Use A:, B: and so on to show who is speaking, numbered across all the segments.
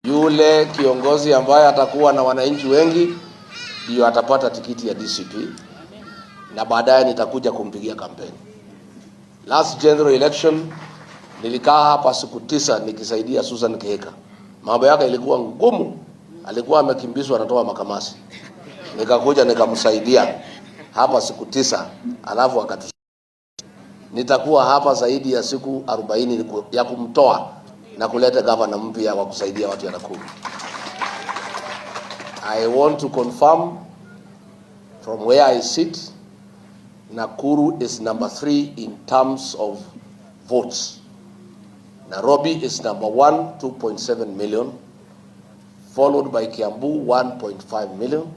A: Yule kiongozi ambaye atakuwa na wananchi wengi ndio atapata tikiti ya DCP na baadaye nitakuja kumpigia kampeni. Last general election nilikaa hapa siku 9 nikisaidia Susan Kihika. Mambo yake ilikuwa ngumu, alikuwa amekimbizwa anatoa makamasi. Nikakuja nikamsaidia hapa siku 9 alafu akatu. Nitakuwa hapa zaidi ya siku 40 ya kumtoa na kuleta gavana mpya wa kusaidia watu ya Nakuru. I want to confirm from where I sit, Nakuru is number 3 in terms of votes. Nairobi is number 1, 2.7 million, followed by Kiambu, 1.5 million,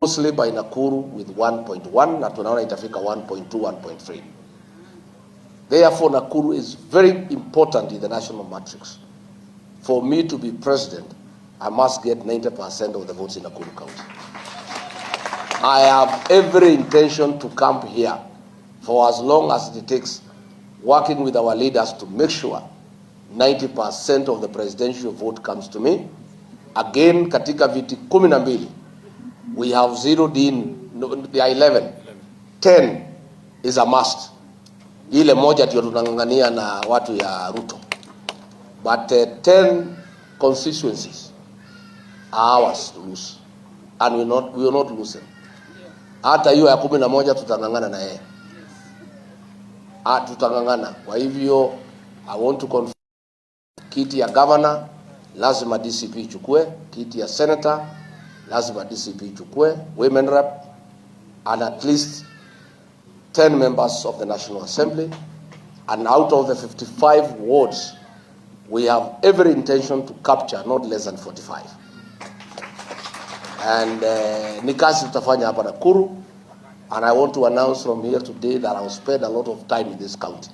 A: mostly by Nakuru with 1.1, na tunaona itafika 1.2, 1.3. Therefore, Nakuru is very important in the national matrix. For me to be president, I must get 90% of the votes in Nakuru County. I have every intention to camp here for as long as it takes, working with our leaders to make sure 90% of the presidential vote comes to me. Again, katika viti 12, we have zeroed in the 11. 10 is a must. Ile moja ndio tunangangania na watu ya Ruto. But 10 constituencies are ours to lose. And we will not lose them. Hata hiyo ya 11 tutangangana na yeye. Tutangangana. Kwa hivyo I want to confirm, kiti ya governor lazima DCP ichukue, kiti ya senator lazima DCP ichukue, women rep, and at least 10 members of the National Assembly. And out of the 55 wards, we have every intention to capture not less than 45. And ni kazi tutafanya hapa Nakuru. And I want to announce from here today that I will spend a lot of time in this county.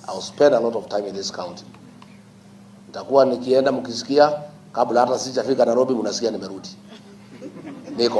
A: I will spend a lot of time in this county. Nitakuwa nikienda mkisikia kabla hata sijafika Nairobi mnasikia nimerudi. Niko